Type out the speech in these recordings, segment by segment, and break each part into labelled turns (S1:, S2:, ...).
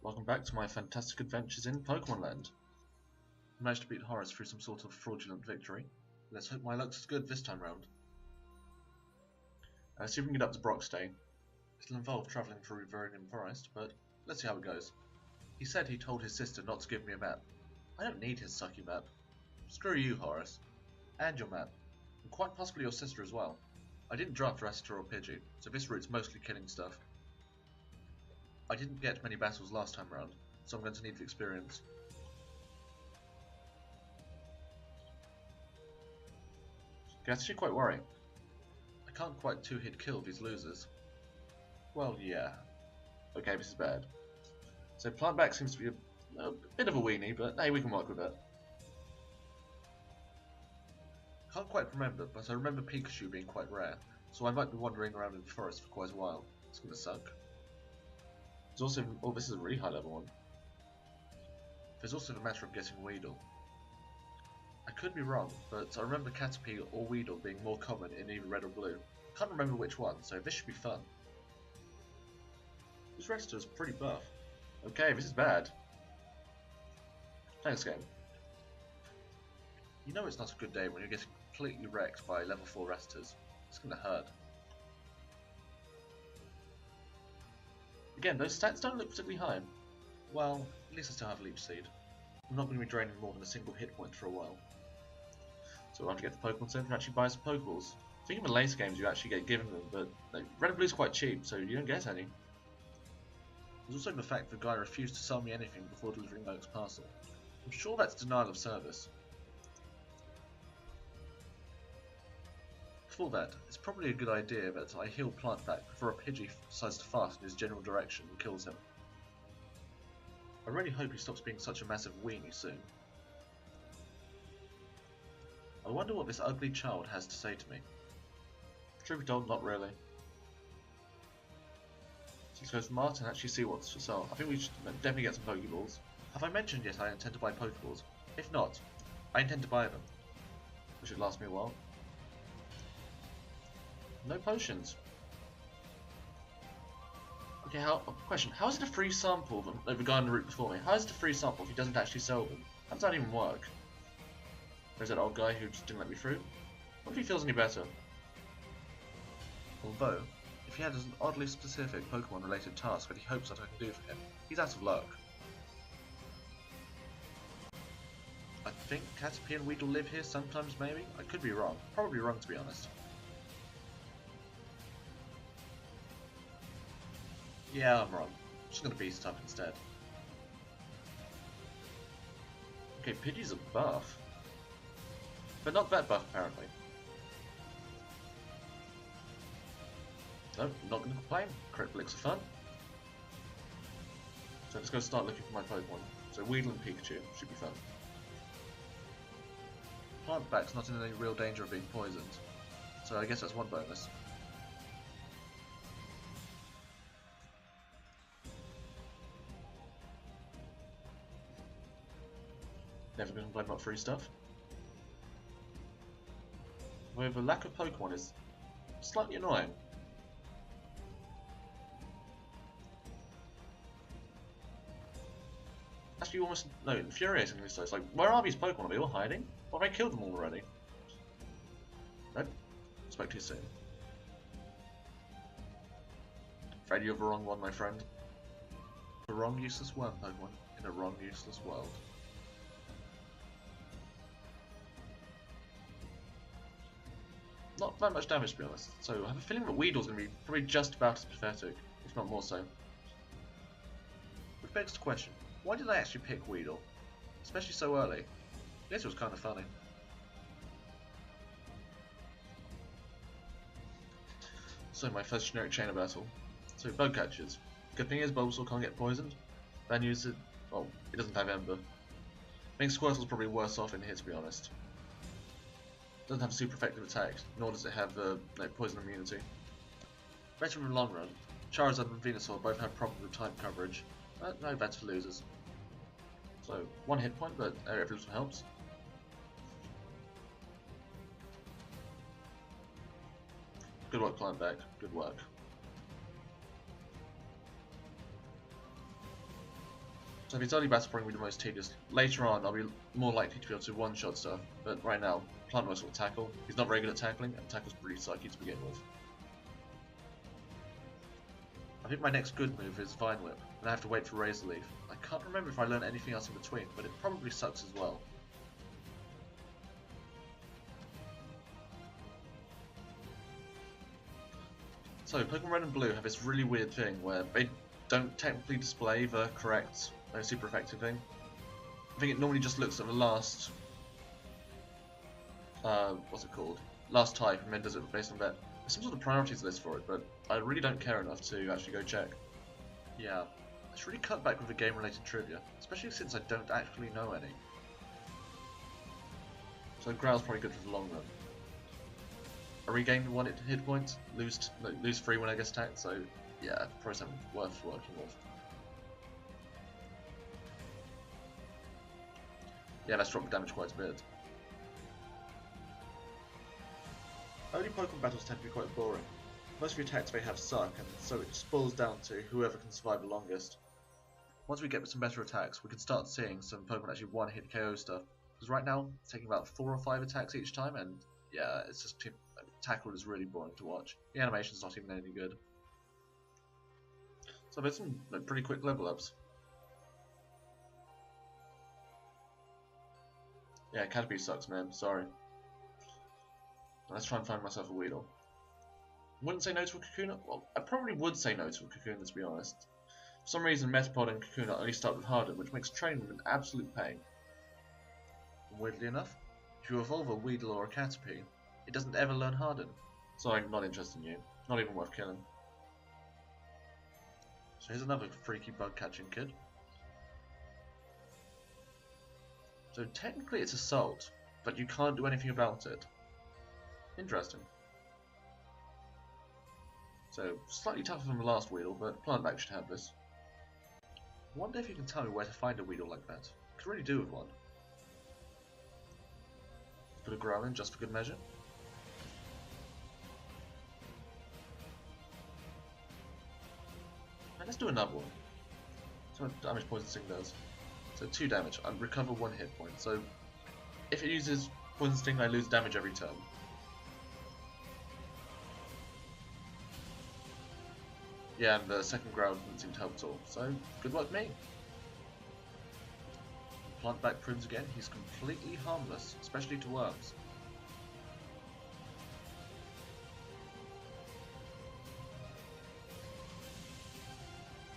S1: Welcome back to my fantastic adventures in Pokemon Land. I managed to beat Horace through some sort of fraudulent victory. Let's hope my luck's as good this time round. See if we can get up to Brockstay. It'll involve travelling through Viridian Forest, but let's see how it goes. He said he told his sister not to give me a map. I don't need his sucky map. Screw you, Horace. And your map. And quite possibly your sister as well. I didn't draft Rattata or Pidgey, so this route's mostly killing stuff. I didn't get many battles last time round, so I'm going to need the experience. I actually quite worry. I can't quite two-hit kill these losers. Well, yeah. Okay, this is bad. So Plantback seems to be a bit of a weenie, but hey, we can work with it. Can't quite remember, but I remember Pikachu being quite rare, so I might be wandering around in the forest for quite a while. It's gonna suck. There's also, oh, this is a really high level one. There's also the matter of getting Weedle. I could be wrong, but I remember Caterpie or Weedle being more common in either red or blue. Can't remember which one, so this should be fun. This Rattata's pretty buff. Okay, this is bad. Thanks, game. You know it's not a good day when you're getting completely wrecked by level 4 Rattatas. It's gonna hurt. Again, those stats don't look particularly high. Well, at least I still have Leech Seed. I'm not going to be draining more than a single hit point for a while. So we'll have to get the Pokemon Center and actually buy some Pokeballs. I think in the later games you actually get given them, but like, Red and Blue's quite cheap, so you don't get any. There's also the fact that the guy refused to sell me anything before delivering Oak's parcel. I'm sure that's denial of service. For that, it's probably a good idea that I heal Plantback before a Pidgey decides to fast in his general direction and kills him. I really hope he stops being such a massive weenie soon. I wonder what this ugly child has to say to me. Truth be told, not really. Let's go to Martin and actually see what's for sale. I think we should definitely get some Pokeballs. Have I mentioned yet I intend to buy Pokeballs? If not, I intend to buy them. Which should last me a while. No potions. Okay, question. How is it a free sample of the guy on the route before me? How is it a free sample if he doesn't actually sell them? How does that even work? There's that old guy who just didn't let me through. What if he feels any better? Although, if he had an oddly specific Pokemon related task that he hopes that I can do for him, he's out of luck. I think Caterpie and Weedle live here sometimes maybe? I could be wrong. Probably wrong to be honest. Yeah, I'm wrong. I'm just gonna beast up instead. Okay, Pidgey's a buff. But not that buff, apparently. No, I'm not gonna complain. Critical are fun. So let's go start looking for my Pokemon. So Weedle and Pikachu should be fun. Plantback's not in any real danger of being poisoned. So I guess that's one bonus. Never going to complain about free stuff. However, lack of Pokemon is slightly annoying. Actually, almost no, infuriatingly so. It's like, where are these Pokemon? Are they all hiding? Or have I killed them all already? Nope. Spoke too soon. Afraid you have the wrong one, my friend. The wrong useless worm Pokemon in a wrong useless world. Not that much damage, to be honest, so I have a feeling that Weedle's going to be probably just about as pathetic, if not more so. Which begs the question, why did I actually pick Weedle? Especially so early? I guess it was kind of funny. So my first generic trainer battle. So bug catchers. Good thing is Bulbasaur can't get poisoned. Bad news is, well, it doesn't have Ember. I think Squirtle's probably worse off in here, to be honest. Doesn't have a super effective attack, nor does it have poison immunity. Better in the long run, Charizard and Venusaur both have problems with type coverage, but no, that's for losers. So, one hit point, but every little helps. Good work, Plantback. Good work. So these early battles bring me the most tedious. Later on, I'll be more likely to be able to one-shot stuff, but right now, Plant works with tackle. He's not very good at tackling, and tackle's pretty sucky to begin with. I think my next good move is Vine Whip, and I have to wait for Razor Leaf. I can't remember if I learned anything else in between, but it probably sucks as well. So, Pokemon Red and Blue have this really weird thing where they don't technically display the correct, super effective thing. I think it normally just looks at the last, what's it called? Last type, and then does it based on that. There's some sort of priorities list for it, but I really don't care enough to actually go check. Yeah, I should really cut back with the game-related trivia, especially since I don't actually know any. So Growl's probably good for the long run. I regained 1 hit point, lose 3 when I get attacked, so yeah, probably something worth working with. Yeah, let's drop the damage quite a bit. Early Pokemon battles tend to be quite boring. Most of the attacks they have suck, and so it just boils down to whoever can survive the longest. Once we get some better attacks, we can start seeing some Pokemon actually one-hit KO stuff. Because right now, it's taking about 4 or 5 attacks each time, and yeah, it's just tackle is really boring to watch. The animation's not even any good. So there's some pretty quick level ups. Yeah, Caterpie sucks, man. Sorry. Let's try and find myself a Weedle. Wouldn't say no to a Kakuna? Well, I probably would say no to a Kakuna, to be honest. For some reason, Metapod and Kakuna only start with Harden, which makes training an absolute pain. And weirdly enough, if you evolve a Weedle or a Caterpie, it doesn't ever learn Harden. Sorry, not interested in you. Not even worth killing. So here's another freaky bug-catching kid. So technically it's Assault, but you can't do anything about it. Interesting. So, slightly tougher than the last Weedle, but Plantback should have this. I wonder if you can tell me where to find a Weedle like that. Could really do with one. Put a Growl in just for good measure. And let's do another one. See what damage Poison Sting does. So 2 damage, and recover 1 hit point. So, if it uses Poison Sting, I lose damage every turn. Yeah, and the second ground didn't seem to help at all, so good luck me. Plantback proves again he's completely harmless, especially to worms.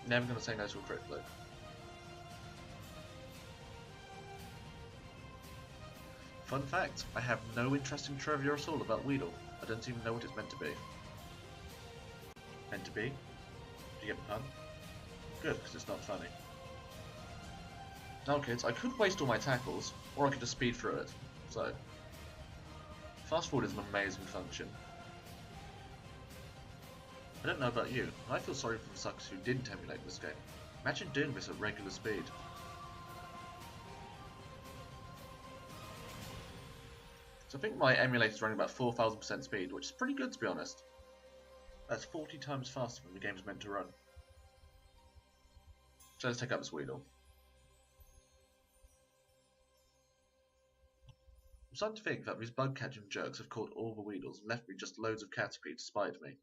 S1: Never gonna say no to a crit blow. Fun fact, I have no interesting trivia at all about Weedle. I don't even know what it's meant to be. Meant to be? Did you get the pun? Good, because it's not funny. Now kids, I could waste all my tackles, or I could just speed through it. So, fast forward is an amazing function. I don't know about you, but I feel sorry for the suckers who didn't emulate this game. Imagine doing this at regular speed. So I think my emulator is running about 4000% speed, which is pretty good to be honest. That's 40 times faster than the game's meant to run. So let's take out this Weedle. I'm starting to think that these bug catching jerks have caught all the Weedles and left me just loads of Caterpie to spite me.